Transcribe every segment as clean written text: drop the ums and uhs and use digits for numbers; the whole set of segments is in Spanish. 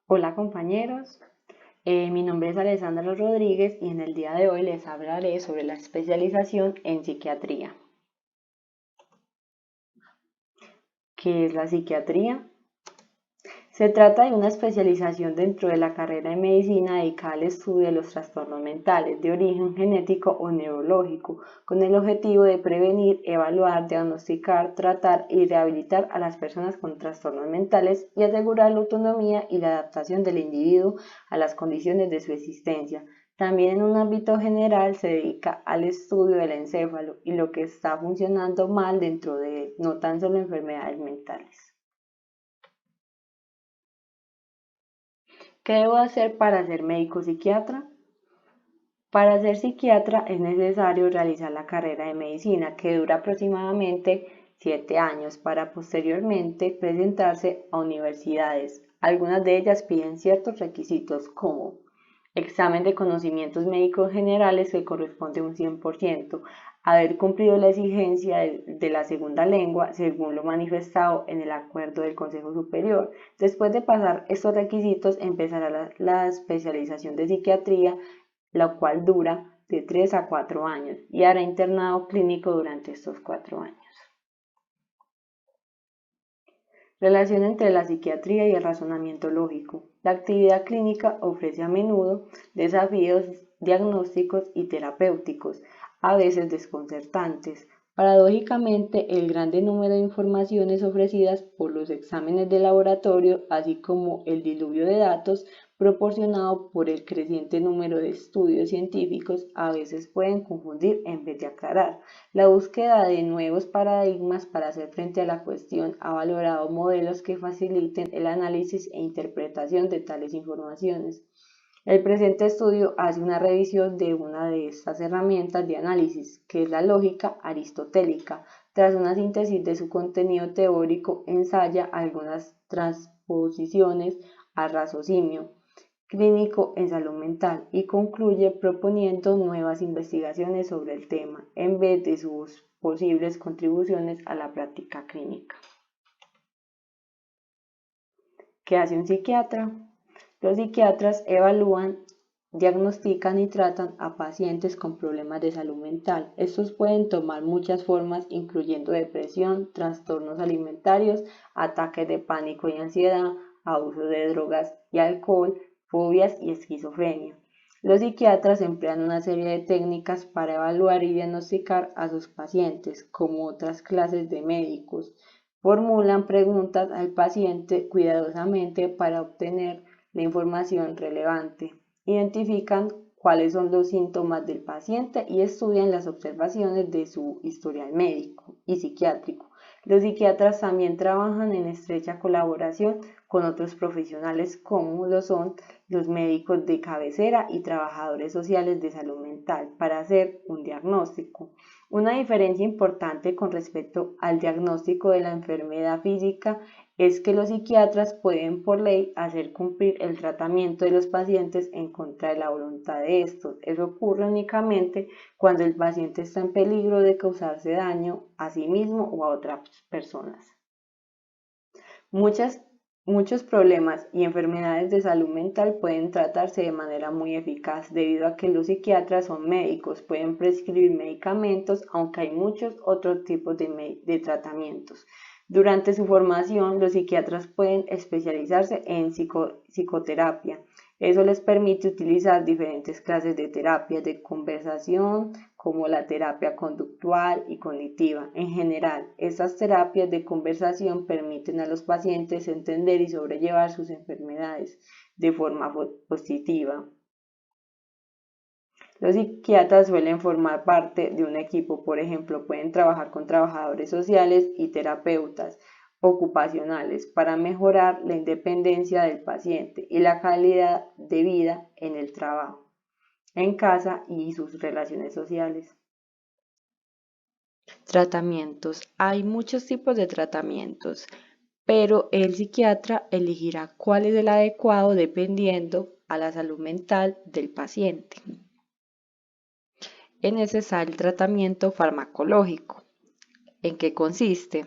Hola compañeros, mi nombre es Alessandra Rodríguez y en el día de hoy les hablaré sobre la especialización en psiquiatría. ¿Qué es la psiquiatría? Se trata de una especialización dentro de la carrera de medicina dedicada al estudio de los trastornos mentales de origen genético o neurológico, con el objetivo de prevenir, evaluar, diagnosticar, tratar y rehabilitar a las personas con trastornos mentales y asegurar la autonomía y la adaptación del individuo a las condiciones de su existencia. También en un ámbito general se dedica al estudio del encéfalo y lo que está funcionando mal dentro de él, no tan solo enfermedades mentales. ¿Qué debo hacer para ser médico psiquiatra? Para ser psiquiatra es necesario realizar la carrera de medicina, que dura aproximadamente 7 años, para posteriormente presentarse a universidades. Algunas de ellas piden ciertos requisitos como examen de conocimientos médicos generales que corresponde a un 100%, haber cumplido la exigencia de la segunda lengua según lo manifestado en el acuerdo del Consejo Superior. Después de pasar estos requisitos empezará la especialización de psiquiatría, la cual dura de 3 a 4 años y hará internado clínico durante estos 4 años. Relación entre la psiquiatría y el razonamiento lógico. La actividad clínica ofrece a menudo desafíos diagnósticos y terapéuticos, a veces desconcertantes. Paradójicamente, el grande número de informaciones ofrecidas por los exámenes de laboratorio, así como el diluvio de datos proporcionado por el creciente número de estudios científicos, a veces pueden confundir en vez de aclarar. La búsqueda de nuevos paradigmas para hacer frente a la cuestión ha valorado modelos que faciliten el análisis e interpretación de tales informaciones. El presente estudio hace una revisión de una de estas herramientas de análisis, que es la lógica aristotélica. Tras una síntesis de su contenido teórico, ensaya algunas transposiciones al raciocinio clínico en salud mental y concluye proponiendo nuevas investigaciones sobre el tema en vez de sus posibles contribuciones a la práctica clínica. ¿Qué hace un psiquiatra? Los psiquiatras evalúan, diagnostican y tratan a pacientes con problemas de salud mental. Estos pueden tomar muchas formas, incluyendo depresión, trastornos alimentarios, ataques de pánico y ansiedad, abuso de drogas y alcohol, fobias y esquizofrenia. Los psiquiatras emplean una serie de técnicas para evaluar y diagnosticar a sus pacientes, como otras clases de médicos. Formulan preguntas al paciente cuidadosamente para obtener la información relevante. Identifican cuáles son los síntomas del paciente y estudian las observaciones de su historial médico y psiquiátrico. Los psiquiatras también trabajan en estrecha colaboración con otros profesionales como lo son los médicos de cabecera y trabajadores sociales de salud mental para hacer un diagnóstico. Una diferencia importante con respecto al diagnóstico de la enfermedad física es que los psiquiatras pueden por ley hacer cumplir el tratamiento de los pacientes en contra de la voluntad de estos. Eso ocurre únicamente cuando el paciente está en peligro de causarse daño a sí mismo o a otras personas. Muchos problemas y enfermedades de salud mental pueden tratarse de manera muy eficaz debido a que los psiquiatras son médicos, pueden prescribir medicamentos, aunque hay muchos otros tipos de tratamientos. Durante su formación, los psiquiatras pueden especializarse en psicoterapia. Eso les permite utilizar diferentes clases de terapias de conversación, como la terapia conductual y cognitiva. En general, estas terapias de conversación permiten a los pacientes entender y sobrellevar sus enfermedades de forma positiva. Los psiquiatras suelen formar parte de un equipo, por ejemplo, pueden trabajar con trabajadores sociales y terapeutas ocupacionales para mejorar la independencia del paciente y la calidad de vida en el trabajo, en casa y sus relaciones sociales. Tratamientos. Hay muchos tipos de tratamientos, pero el psiquiatra elegirá cuál es el adecuado dependiendo a la salud mental del paciente. Es necesario el tratamiento farmacológico. ¿En qué consiste?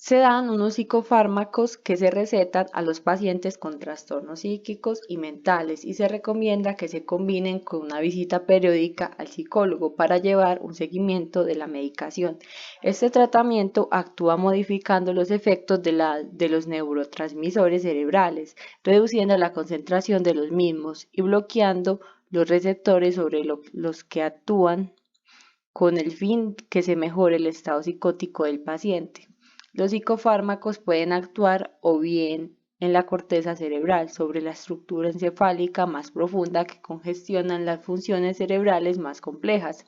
Se dan unos psicofármacos que se recetan a los pacientes con trastornos psíquicos y mentales y se recomienda que se combinen con una visita periódica al psicólogo para llevar un seguimiento de la medicación. Este tratamiento actúa modificando los efectos de los neurotransmisores cerebrales, reduciendo la concentración de los mismos y bloqueando los receptores sobre los que actúan con el fin que se mejore el estado psicótico del paciente. Los psicofármacos pueden actuar o bien en la corteza cerebral sobre la estructura encefálica más profunda que congestionan las funciones cerebrales más complejas,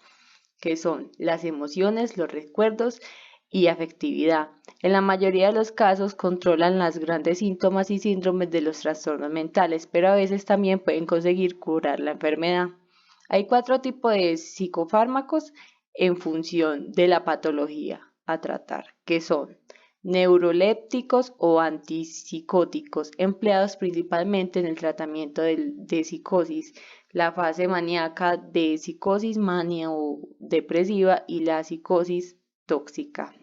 que son las emociones, los recuerdos y afectividad. En la mayoría de los casos controlan los grandes síntomas y síndromes de los trastornos mentales, pero a veces también pueden conseguir curar la enfermedad. Hay 4 tipos de psicofármacos en función de la patología a tratar, que son neurolépticos o antipsicóticos, empleados principalmente en el tratamiento de psicosis, la fase maníaca de psicosis mania o depresiva y la psicosis tóxica.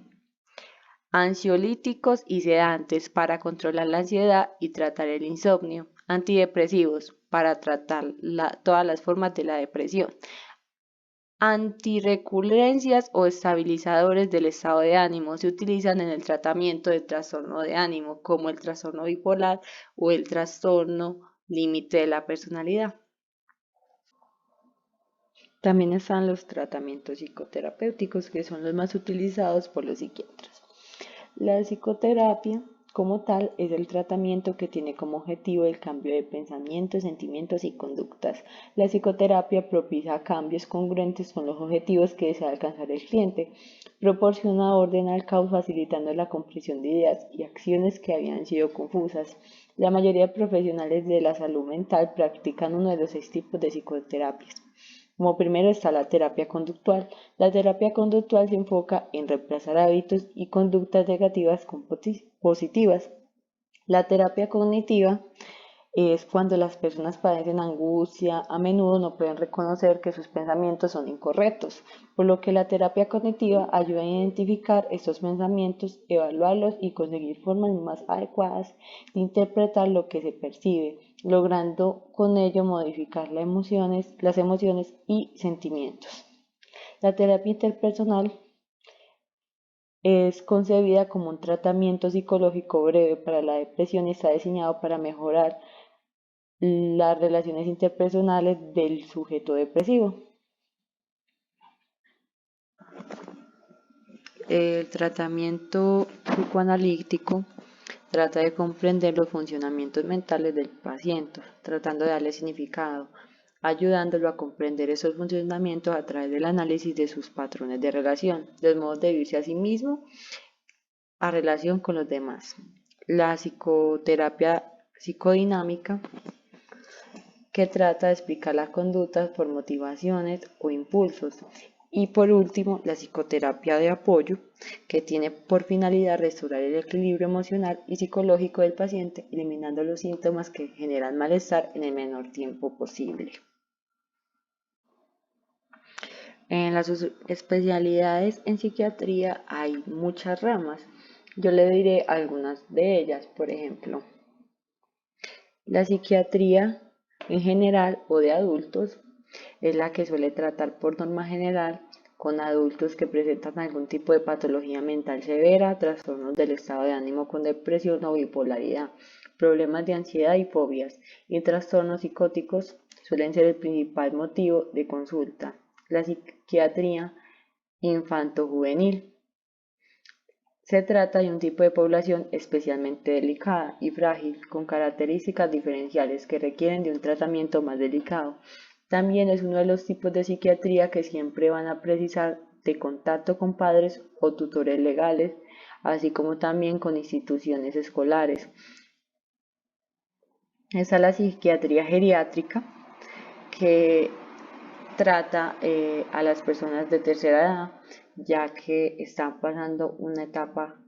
Ansiolíticos y sedantes para controlar la ansiedad y tratar el insomnio. Antidepresivos para tratar todas las formas de la depresión. Antirrecurrencias o estabilizadores del estado de ánimo se utilizan en el tratamiento de trastorno de ánimo, como el trastorno bipolar o el trastorno límite de la personalidad. También están los tratamientos psicoterapéuticos, que son los más utilizados por los psiquiatras. La psicoterapia como tal es el tratamiento que tiene como objetivo el cambio de pensamientos, sentimientos y conductas. La psicoterapia propicia cambios congruentes con los objetivos que desea alcanzar el cliente, proporciona orden al caos facilitando la comprensión de ideas y acciones que habían sido confusas. La mayoría de profesionales de la salud mental practican uno de los 6 tipos de psicoterapias. Como primero está la terapia conductual. La terapia conductual se enfoca en reemplazar hábitos y conductas negativas con positivas. La terapia cognitiva es cuando las personas padecen angustia, a menudo no pueden reconocer que sus pensamientos son incorrectos, por lo que la terapia cognitiva ayuda a identificar estos pensamientos, evaluarlos y conseguir formas más adecuadas de interpretar lo que se percibe, logrando con ello modificar las emociones y sentimientos. La terapia interpersonal es concebida como un tratamiento psicológico breve para la depresión y está diseñado para mejorar las relaciones interpersonales del sujeto depresivo. El tratamiento psicoanalítico trata de comprender los funcionamientos mentales del paciente, tratando de darle significado, ayudándolo a comprender esos funcionamientos a través del análisis de sus patrones de relación, los modos de vivirse a sí mismo, a relación con los demás. La psicoterapia psicodinámica, que trata de explicar las conductas por motivaciones o impulsos. Y por último, la psicoterapia de apoyo, que tiene por finalidad restaurar el equilibrio emocional y psicológico del paciente, eliminando los síntomas que generan malestar en el menor tiempo posible. En las especialidades en psiquiatría hay muchas ramas. Yo le diré algunas de ellas, por ejemplo, la psiquiatría en general o de adultos es la que suele tratar por norma general con adultos que presentan algún tipo de patología mental severa, trastornos del estado de ánimo con depresión o bipolaridad, problemas de ansiedad y fobias, y trastornos psicóticos suelen ser el principal motivo de consulta. La psiquiatría infanto-juvenil se trata de un tipo de población especialmente delicada y frágil, con características diferenciales que requieren de un tratamiento más delicado. También es uno de los tipos de psiquiatría que siempre van a precisar de contacto con padres o tutores legales, así como también con instituciones escolares. Está la psiquiatría geriátrica, que trata a las personas de tercera edad, ya que están pasando una etapa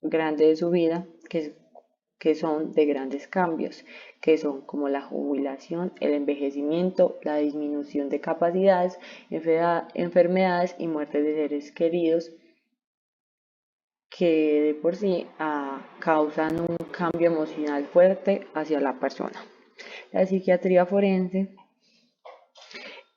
grande de su vida que son de grandes cambios, que son como la jubilación, el envejecimiento, la disminución de capacidades, enfermedades y muerte de seres queridos que de por sí causan un cambio emocional fuerte hacia la persona. La psiquiatría forense.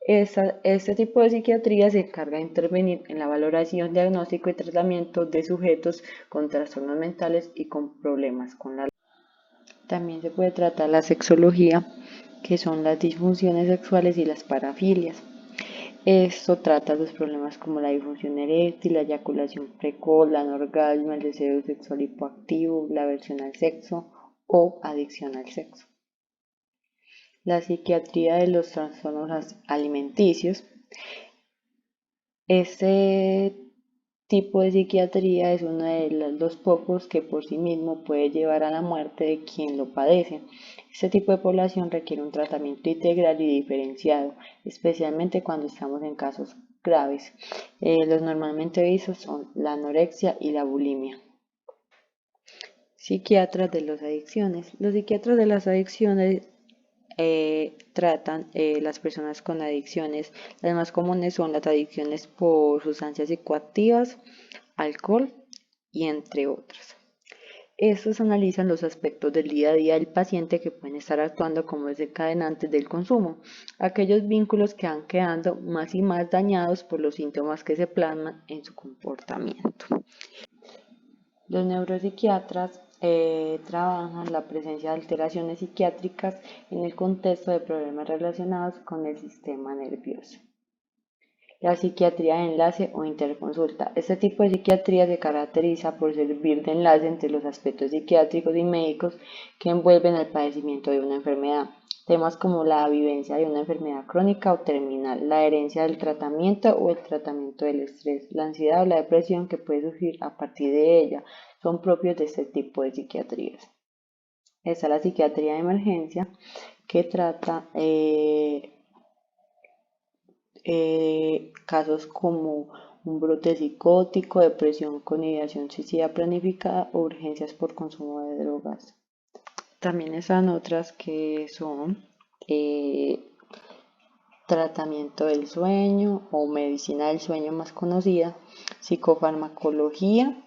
Este tipo de psiquiatría se encarga de intervenir en la valoración, diagnóstico y tratamiento de sujetos con trastornos mentales y con problemas con la lengua. También se puede tratar la sexología, que son las disfunciones sexuales y las parafilias. Esto trata los problemas como la disfunción eréctil, la eyaculación precoz, la anorgasmia, el deseo sexual hipoactivo, la aversión al sexo o adicción al sexo. La psiquiatría de los trastornos alimenticios. Este tipo de psiquiatría es uno de los pocos que por sí mismo puede llevar a la muerte de quien lo padece. Este tipo de población requiere un tratamiento integral y diferenciado, especialmente cuando estamos en casos graves. Los normalmente vistos son la anorexia y la bulimia. Psiquiatras de las adicciones. Los psiquiatras de las adicciones tratan las personas con adicciones. Las más comunes son las adicciones por sustancias psicoactivas, alcohol y entre otras. Estos analizan los aspectos del día a día del paciente que pueden estar actuando como desencadenantes del consumo, aquellos vínculos que van quedando más y más dañados por los síntomas que se plasman en su comportamiento. Los neuropsiquiatras trabajan la presencia de alteraciones psiquiátricas en el contexto de problemas relacionados con el sistema nervioso. La psiquiatría de enlace o interconsulta. Este tipo de psiquiatría se caracteriza por servir de enlace entre los aspectos psiquiátricos y médicos que envuelven el padecimiento de una enfermedad. Temas como la vivencia de una enfermedad crónica o terminal, la herencia del tratamiento o el tratamiento del estrés, la ansiedad o la depresión que puede surgir a partir de ella, son propios de este tipo de psiquiatrías. Está la psiquiatría de emergencia, que trata casos como un brote psicótico, depresión con ideación suicida planificada o urgencias por consumo de drogas. También están otras que son tratamiento del sueño o medicina del sueño más conocida, psicofarmacología,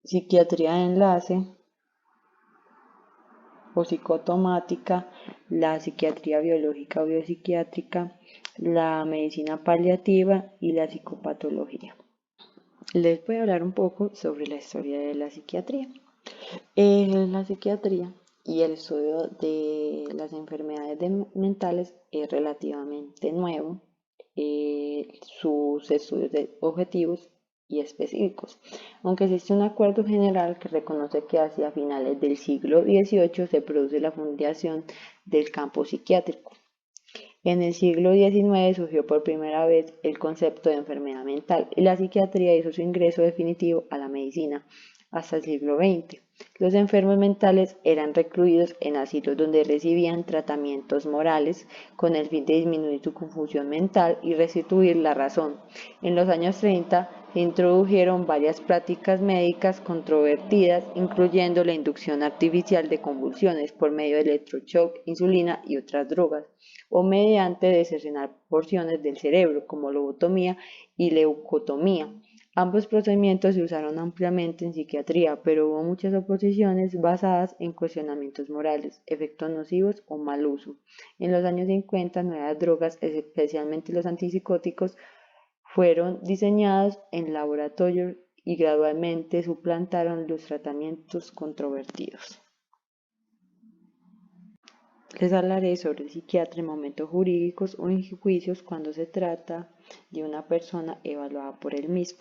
psiquiatría de enlace o psicotomática, la psiquiatría biológica o biopsiquiátrica, la medicina paliativa y la psicopatología. Les voy a hablar un poco sobre la historia de la psiquiatría. La psiquiatría y el estudio de las enfermedades mentales es relativamente nuevo. Sus estudios objetivos y específicos, aunque existe un acuerdo general que reconoce que hacia finales del siglo XVIII se produce la fundación del campo psiquiátrico. En el siglo XIX surgió por primera vez el concepto de enfermedad mental y la psiquiatría hizo su ingreso definitivo a la medicina hasta el siglo XX. Los enfermos mentales eran recluidos en asilos donde recibían tratamientos morales con el fin de disminuir su confusión mental y restituir la razón. En los años 30 se introdujeron varias prácticas médicas controvertidas, incluyendo la inducción artificial de convulsiones por medio de electroshock, insulina y otras drogas, o mediante diseccionar porciones del cerebro, como lobotomía y leucotomía. Ambos procedimientos se usaron ampliamente en psiquiatría, pero hubo muchas oposiciones basadas en cuestionamientos morales, efectos nocivos o mal uso. En los años 50, nuevas drogas, especialmente los antipsicóticos, fueron diseñados en laboratorio y gradualmente suplantaron los tratamientos controvertidos. Les hablaré sobre el psiquiatra en momentos jurídicos o en juicios cuando se trata de una persona evaluada por él mismo.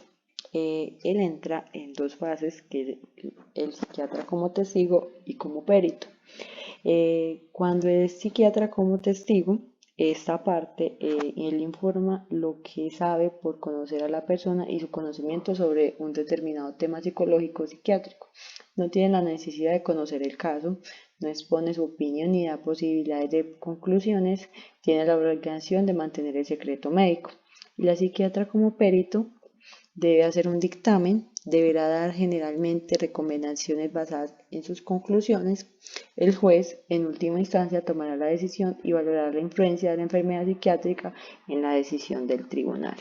Él entra en dos fases, que es el psiquiatra como testigo y como perito. Cuando es psiquiatra como testigo, esta parte, él informa lo que sabe por conocer a la persona y su conocimiento sobre un determinado tema psicológico o psiquiátrico. No tiene la necesidad de conocer el caso, no expone su opinión ni da posibilidades de conclusiones, tiene la obligación de mantener el secreto médico. Y la psiquiatra como perito debe hacer un dictamen, deberá dar generalmente recomendaciones basadas en sus conclusiones. El juez, en última instancia, tomará la decisión y valorará la influencia de la enfermedad psiquiátrica en la decisión del tribunal.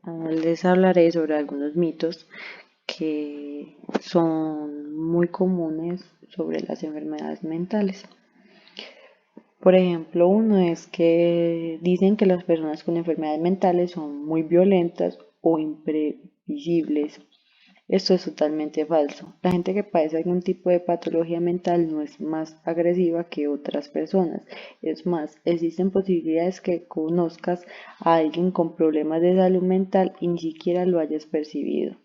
Les hablaré sobre algunos mitos que son muy comunes sobre las enfermedades mentales. Por ejemplo, uno es que dicen que las personas con enfermedades mentales son muy violentas o imprevisibles. Esto es totalmente falso. La gente que padece algún tipo de patología mental no es más agresiva que otras personas. Es más, existen posibilidades que conozcas a alguien con problemas de salud mental y ni siquiera lo hayas percibido.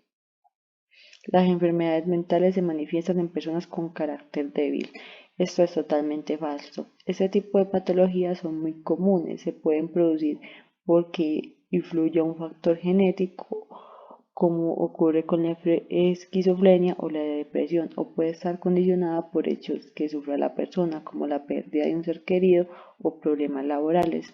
Las enfermedades mentales se manifiestan en personas con carácter débil. Esto es totalmente falso. Este tipo de patologías son muy comunes, se pueden producir porque influye un factor genético, como ocurre con la esquizofrenia o la depresión, o puede estar condicionada por hechos que sufra la persona, como la pérdida de un ser querido o problemas laborales.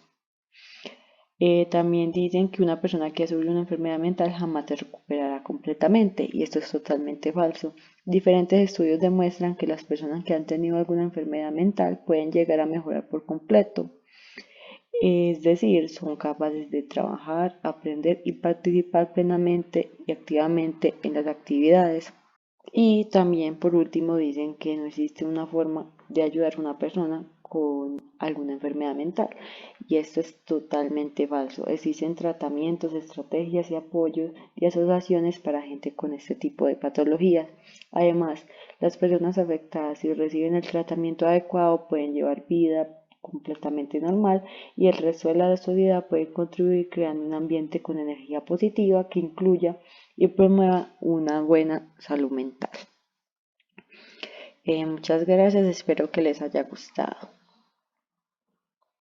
También dicen que una persona que ha sufrido una enfermedad mental jamás se recuperará completamente, y esto es totalmente falso. Diferentes estudios demuestran que las personas que han tenido alguna enfermedad mental pueden llegar a mejorar por completo. Es decir, son capaces de trabajar, aprender y participar plenamente y activamente en las actividades. Y también por último dicen que no existe una forma de ayudar a una persona con alguna enfermedad mental, y esto es totalmente falso. Existen tratamientos, estrategias y apoyos y asociaciones para gente con este tipo de patologías. Además, las personas afectadas, si reciben el tratamiento adecuado, pueden llevar vida completamente normal, y el resto de la sociedad puede contribuir creando un ambiente con energía positiva que incluya y promueva una buena salud mental. Muchas gracias, espero que les haya gustado.